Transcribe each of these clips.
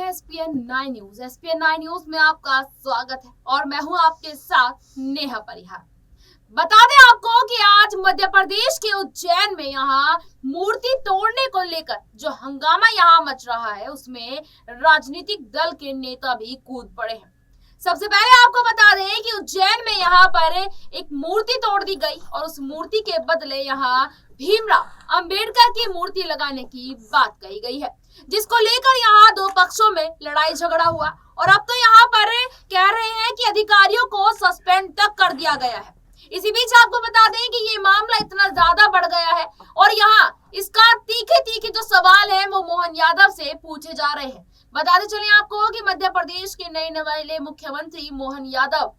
हैं ESPN 9 news. ESPN 9 news में आपका स्वागत है और मैं हूं आपके साथ नेहा परिहार। बता दें आपको कि आज मध्य प्रदेश के उज्जैन में यहाँ मूर्ति तोड़ने को लेकर जो हंगामा यहाँ मच रहा है उसमें राजनीतिक दल के नेता भी कूद पड़े हैं। सबसे पहले आपको बता दें कि उज्जैन में यहाँ पर एक मूर्ति तोड़ दी गई और उस मूर्ति के बदले यहाँ भीमराव अंबेडकर की मूर्ति लगाने की बात कही गई है, जिसको लेकर यहाँ दो पक्षों में लड़ाई झगड़ा हुआ और अब तो यहाँ पर कह रहे हैं कि अधिकारियों को सस्पेंड तक कर दिया गया है। इसी बीच आपको बता दें कि ये मामला इतना ज्यादा बढ़ गया है और यहाँ इसका तीखे तीखे जो सवाल है वो मोहन यादव से पूछे जा रहे हैं। बताते चले आपको कि मध्य प्रदेश के नए निवाले मुख्यमंत्री मोहन यादव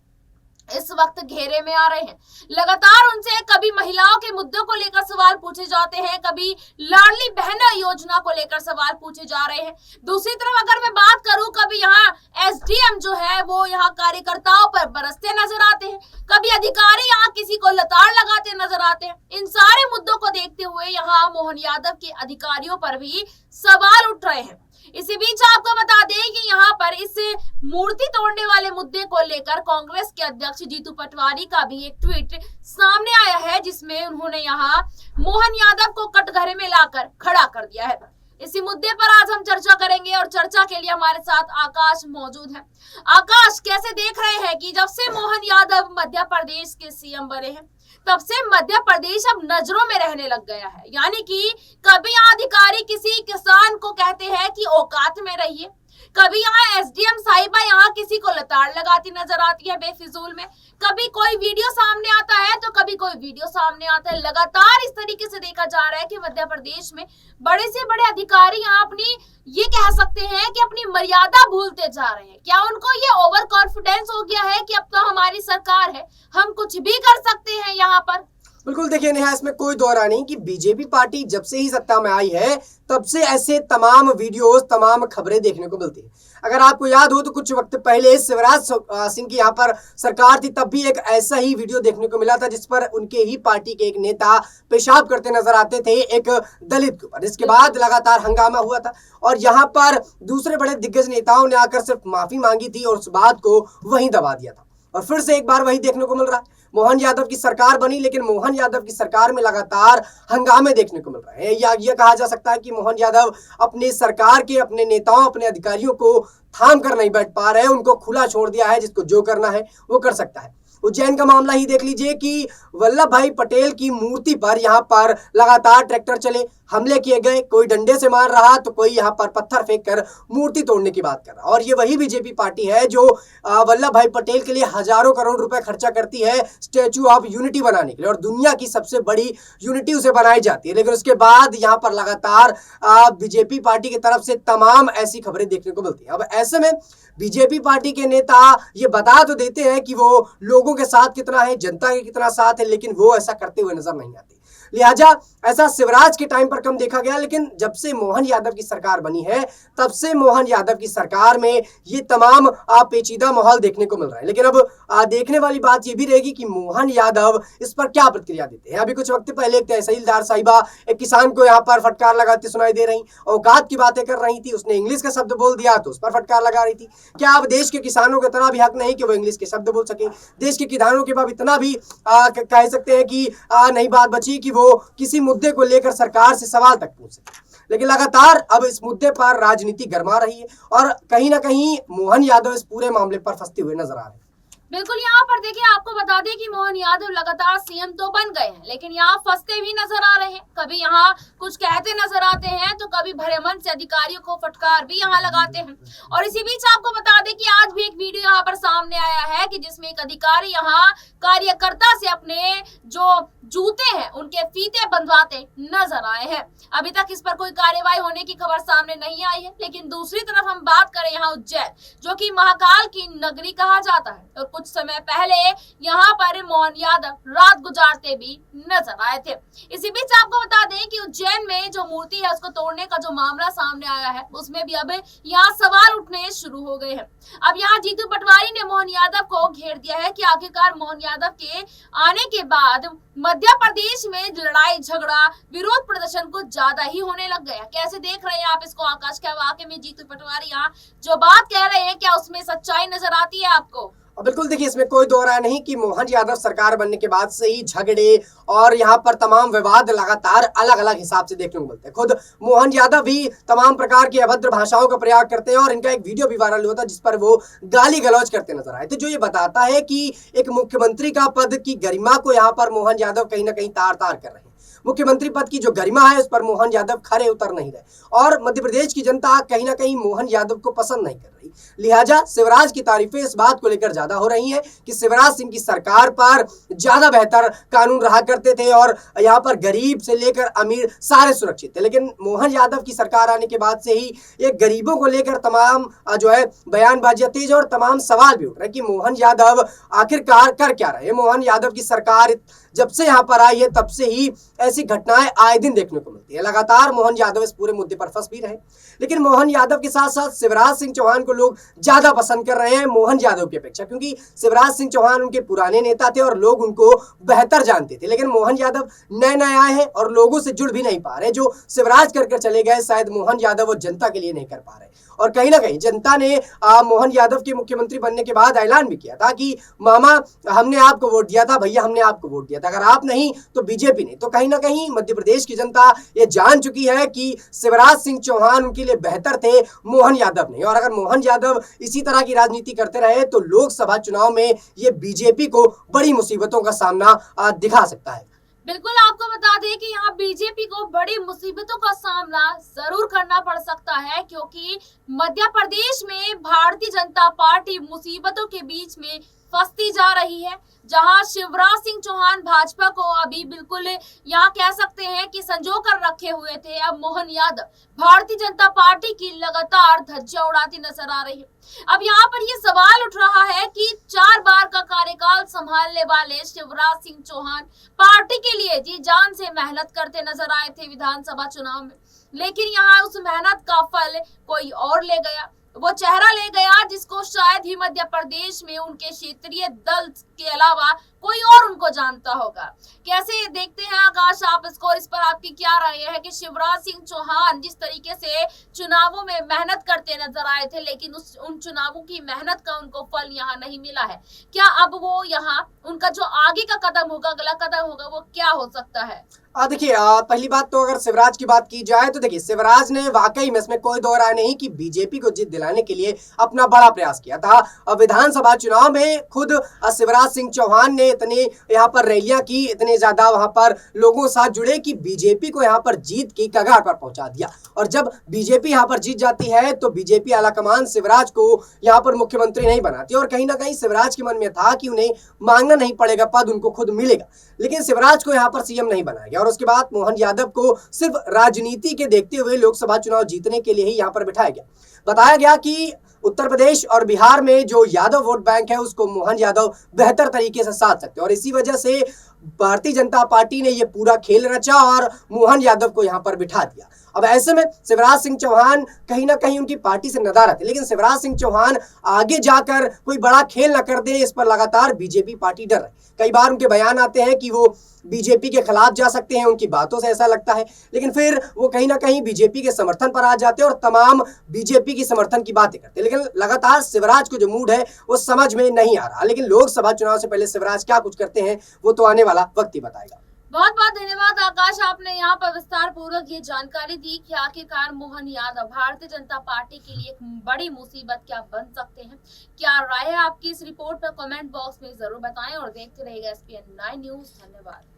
इस वक्त घेरे में आ रहे हैं। लगातार उनसे कभी महिलाओं के मुद्दों को लेकर सवाल पूछे जाते हैं, कभी लाडली बहन योजना को लेकर सवाल पूछे जा रहे हैं। दूसरी तरफ अगर मैं बात करूं, कभी यहाँ एसडीएम जो है वो यहाँ कार्यकर्ताओं पर बरसते नजर आते हैं, कभी अधिकारी यहाँ किसी को लताड़ लगाते नजर आते हैं। इन सारे मुद्दों को देखते हुए यहाँ मोहन यादव के अधिकारियों पर भी सवाल उठ रहे हैं। इसी बीच आपको बता दें कि यहाँ पर इस मूर्ति तोड़ने वाले मुद्दे को लेकर कांग्रेस के अध्यक्ष जीतू पटवारी का भी एक ट्वीट सामने आया है, जिसमें उन्होंने यहाँ मोहन यादव को कटघरे में लाकर खड़ा कर दिया है। इसी मुद्दे पर आज हम चर्चा करेंगे और चर्चा के लिए हमारे साथ आकाश मौजूद है। आकाश, कैसे देख रहे हैं कि जब से मोहन यादव मध्य प्रदेश के सीएम बने हैं तब से मध्य प्रदेश अब नजरों में रहने लग गया है। यानी कि कभी यहाँ अधिकारी किसी किसान को कहते हैं कि औकात में रहिए, कभी यहाँ एसडीएम साहिबा यहाँ किसी को लताड़ लगाती नजर आती है बेफिजूल में, कभी कोई वीडियो सामने आता है तो कभी कोई वीडियो सामने आता है। लगातार इस तरीके से देखा जा रहा है कि मध्य प्रदेश में बड़े से बड़े अधिकारी यहाँ अपनी ये कह सकते हैं कि अपनी मर्यादा भूलते जा रहे हैं। क्या उनको ये ओवर कॉन्फिडेंस हो गया है कि अब तो हमारी सरकार है, हम कुछ भी कर सकते हैं यहाँ पर? बिल्कुल, देखिए नेहा, इसमें कोई दो राय नहीं कि बीजेपी पार्टी जब से ही सत्ता में आई है तब से ऐसे तमाम वीडियोस, तमाम खबरें देखने को मिलती है। अगर आपको याद हो तो कुछ वक्त पहले शिवराज सिंह की यहाँ पर सरकार थी, तब भी एक ऐसा ही वीडियो देखने को मिला था जिस पर उनके ही पार्टी के एक नेता पेशाब करते नजर आते थे एक दलित के ऊपर। इसके बाद लगातार हंगामा हुआ था और यहाँ पर दूसरे बड़े दिग्गज नेताओं ने आकर सिर्फ माफी मांगी थी और उस बात को वहीं दबा दिया था। और फिर से एक बार वही देखने को मिल रहा है। मोहन यादव की सरकार बनी, लेकिन मोहन यादव की सरकार में लगातार हंगामे देखने को मिल रहे हैं। या यह कहा जा सकता है कि मोहन यादव अपनी सरकार के, अपने नेताओं, अपने अधिकारियों को थाम कर नहीं बैठ पा रहे हैं, उनको खुला छोड़ दिया है, जिसको जो करना है वो कर सकता है। उज्जैन का मामला ही देख लीजिए कि वल्लभ भाई पटेल की मूर्ति पर यहाँ पर लगातार ट्रैक्टर चले, हमले किए गए, कोई डंडे से मार रहा तो कोई यहाँ पर पत्थर फेंक कर मूर्ति तोड़ने की बात कर रहा। और ये वही बीजेपी पार्टी है जो वल्लभ भाई पटेल के लिए हजारों करोड़ रुपए खर्चा करती है स्टैचू ऑफ यूनिटी बनाने के लिए, और दुनिया की सबसे बड़ी यूनिटी उसे बनाई जाती है। लेकिन उसके बाद यहाँ पर लगातार बीजेपी पार्टी की तरफ से तमाम ऐसी खबरें देखने को मिलती है। अब ऐसे में बीजेपी पार्टी के नेता ये बता तो देते हैं कि वो लोगों के साथ कितना है, जनता के कितना साथ है, लेकिन वो ऐसा करते हुए नजर नहीं आते। लिहाजा ऐसा शिवराज के टाइम पर कम देखा गया, लेकिन जब से मोहन यादव की सरकार बनी है तब से मोहन यादव की सरकार में ये तमाम पेचीदा माहौल देखने को मिल रहा है। लेकिन अब देखने वाली बात ये भी रहेगी कि मोहन यादव इस पर क्या प्रतिक्रिया देते हैं। अभी कुछ वक्त पहले एक तहसीलदार साहिबा एक किसान को यहाँ पर फटकार लगाते सुनाई दे रही, औकात की बातें कर रही थी, उसने इंग्लिश का शब्द बोल दिया तो उस पर फटकार लगा रही थी। क्या अब देश के किसानों को इतना भी हक नहीं कि वो इंग्लिश के शब्द बोल सके? देश के किसानों के पास इतना भी कह सकते हैं कि नहीं बात बची कि वो किसी मुद्दे को लेकर सरकार से सवाल तक पूछ सके? लेकिन लगातार अब इस मुद्दे पर राजनीति गरमा रही है और कहीं ना कहीं मोहन यादव इस पूरे मामले पर फंसते हुए नजर आ रहे हैं। बिल्कुल, यहाँ पर देखिए, आपको बता दें कि मोहन यादव लगातार सीएम तो बन गए हैं, लेकिन यहाँ फंसते भी नजर आ रहे हैं। कभी यहाँ कुछ कहते नजर आते हैं तो कभी भरे मन से अधिकारियों को फटकार भी यहाँ लगाते हैं। और इसी बीच आपको बता दें कि आज भी एक वीडियो यहाँ पर सामने आया है कि जिसमें एक अधिकारी यहाँ कार्यकर्ता से अपने जो जूते हैं उनके फीते बंधवाते नजर आए हैं। अभी तक इस पर कोई कार्यवाही होने की खबर सामने नहीं आई है। लेकिन दूसरी तरफ हम बात करें यहाँ उज्जैन, जो कि महाकाल की नगरी कहा जाता है, और कुछ समय पहले यहाँ पर मोहन यादव रात गुजारते भी नजर आए थे। इसी बीच आपको बता दें कि उज्जैन में जो मूर्ति है उसको तोड़ने का जो मामला सामने आया है उसमें भी अब यहाँ सवाल उठने शुरू हो गए हैं। अब यहाँ जीतू पटवारी ने मोहन यादव को घेर दिया है कि आखिरकार मोहन यादव के आने के बाद मध्य प्रदेश में लड़ाई झगड़ा विरोध प्रदर्शन कुछ ज्यादा ही होने लग गया। कैसे देख रहे हैं आप इसको आकाश? क्या वाकई में जीतू पटवारी यहाँ जो बात कह रहे हैं क्या उसमें सच्चाई नजर आती है आपको? बिल्कुल, देखिए इसमें कोई दो राय नहीं कि मोहन यादव सरकार बनने के बाद से ही झगड़े और यहाँ पर तमाम विवाद लगातार अलग अलग हिसाब से देखने को मिलते हैं। खुद मोहन यादव भी तमाम प्रकार की अभद्र भाषाओं का प्रयोग करते हैं और इनका एक वीडियो भी वायरल हुआ था जिस पर वो गाली गलौज करते नजर आए थे, जो ये बताता है कि एक मुख्यमंत्री का पद की गरिमा को यहाँ पर मोहन यादव कहीं ना कहीं तार तार कर रहे हैं। मुख्यमंत्री पद की जो गरिमा है उस पर मोहन यादव खरे उतर नहीं रहे और मध्य प्रदेश की जनता कहीं ना कहीं मोहन यादव को पसंद नहीं कर रही। लिहाजा शिवराज की तारीफें इस बात को लेकर ज्यादा हो रही हैं कि शिवराज सिंह की सरकार पर ज्यादा बेहतर कानून रहा करते थे और यहाँ पर गरीब से लेकर अमीर सारे सुरक्षित थे, लेकिन मोहन यादव की सरकार आने के बाद से ही ये गरीबों को लेकर तमाम जो है बयानबाजियां तेज और तमाम सवाल भी उठ रहे हैं कि मोहन यादव आखिरकार कर क्या रहे हैं। मोहन यादव की सरकार जब से यहाँ पर आई है तब से ही ऐसी घटनाएं आए दिन देखने को मिलती है। लगातार मोहन यादव इस पूरे मुद्दे पर फंस भी रहे, लेकिन मोहन यादव के साथ साथ शिवराज सिंह चौहान को लोग ज्यादा पसंद कर रहे हैं मोहन यादव की अपेक्षा, क्योंकि शिवराज सिंह चौहान उनके पुराने नेता थे और लोग उनको बेहतर जानते थे। लेकिन मोहन यादव नए नए आए हैं और लोगों से जुड़ भी नहीं पा रहे। जो शिवराज कर चले गए शायद मोहन यादव वो जनता के लिए नहीं कर पा रहे और कहीं ना कहीं जनता ने मोहन यादव के मुख्यमंत्री बनने के बाद ऐलान भी किया था कि मामा हमने आपको वोट दिया था, भैया हमने आपको वोट दिया था, अगर आप नहीं तो बीजेपी नहीं। तो कहीं ना कहीं मध्य प्रदेश की जनता ये जान चुकी है कि शिवराज सिंह चौहान उनके लिए बेहतर थे, मोहन यादव नहीं। और अगर मोहन यादव इसी तरह की राजनीति करते रहे तो लोकसभा चुनाव में ये बीजेपी को बड़ी मुसीबतों का सामना दिखा सकता है। बिल्कुल, आपको बता दें कि यहाँ बीजेपी को बड़ी मुसीबतों का सामना जरूर करना पड़ सकता है, क्योंकि मध्य प्रदेश में भारतीय जनता पार्टी मुसीबतों के बीच में फंसती जा रही है। जहां शिवराज सिंह चौहान भाजपा को अभी बिल्कुल यहाँ कह सकते हैं कि संजो कर रखे हुए थे, अब मोहन यादव भारतीय जनता पार्टी की लगातार धज्जियां उड़ाती नजर आ रही है। अब यहाँ पर ये सवाल उठ रहा है कि 4 बार का कार्यकाल संभालने वाले शिवराज सिंह चौहान पार्टी के लिए जी जान से मेहनत करते नजर आए थे विधानसभा चुनाव में, लेकिन यहाँ उस मेहनत का फल कोई और ले गया। वो चेहरा ले गया जिसको शायद ही मध्य प्रदेश में उनके क्षेत्रीय दल के अलावा कोई और उनको जानता होगा। कैसे देखते हैं आकाश आप इसको, इस पर आपकी क्या राय है कि शिवराज सिंह चौहान जिस तरीके से चुनावों में मेहनत करते नजर आए थे, लेकिन उन चुनावों की मेहनत का उनको फल यहाँ नहीं मिला है, क्या अब वो यहाँ उनका जो आगे का कदम होगा, अगला कदम होगा, वो क्या हो सकता है? देखिए पहली बात तो अगर शिवराज की बात की जाए तो देखिए शिवराज ने वाकई में इसमें कोई दो राय नहीं कि बीजेपी को जीत दिलाने के लिए अपना बड़ा प्रयास किया था। विधानसभा चुनाव में खुद शिवराज सिंह चौहान ने इतनी यहाँ पर रैलियां की, इतने ज्यादा वहां पर लोगों के साथ जुड़े कि बीजेपी को यहाँ पर जीत की कगार पर पहुंचा दिया। और जब बीजेपी यहाँ पर जीत जाती है तो बीजेपी आलाकमान शिवराज को यहाँ पर मुख्यमंत्री नहीं बनाती और कहीं ना कहीं शिवराज के मन में था कि उन्हें मांगना नहीं पड़ेगा, पद उनको खुद मिलेगा, लेकिन शिवराज को यहाँ पर सीएम नहीं बनाया गया। और उसके बाद मोहन यादव को सिर्फ राजनीति के देखते हुए लोकसभा चुनाव जीतने के लिए ही यहाँ पर बिठाया गया। बताया गया कि उत्तर प्रदेश और बिहार में जो यादव वोट बैंक है उसको मोहन यादव बेहतर तरीके से साध सकते हैं और इसी वजह से भारतीय जनता पार्टी ने ये पूरा खेल रचा और मोहन यादव को यहाँ पर बिठा दिया। अब ऐसे में शिवराज सिंह चौहान कहीं ना कहीं उनकी पार्टी से नदारद थे, लेकिन शिवराज सिंह चौहान आगे जाकर कोई बड़ा खेल न कर दे इस पर लगातार बीजेपी पार्टी डर रही। कई बार उनके बयान आते हैं कि वो बीजेपी के खिलाफ जा सकते हैं, उनकी बातों से ऐसा लगता है, लेकिन फिर वो कहीं ना कहीं बीजेपी के समर्थन पर आ जाते हैं और तमाम बीजेपी की समर्थन की बातें करते हैं। लेकिन लगातार शिवराज को जो मूड है वो समझ में नहीं आ रहा, लेकिन लोकसभा चुनाव से पहले शिवराज क्या कुछ करते हैं वो तो आने वाला वक्त ही बताएगा। बहुत बहुत धन्यवाद आकाश, आपने यहाँ पर विस्तार पूर्वक ये जानकारी दी कि आखिरकार मोहन यादव भारतीय जनता पार्टी के लिए एक बड़ी मुसीबत क्या बन सकते हैं। क्या राय है आपकी इस रिपोर्ट पर कमेंट बॉक्स में जरूर बताएं और देखते रहिएगा SPN 9 न्यूज। धन्यवाद।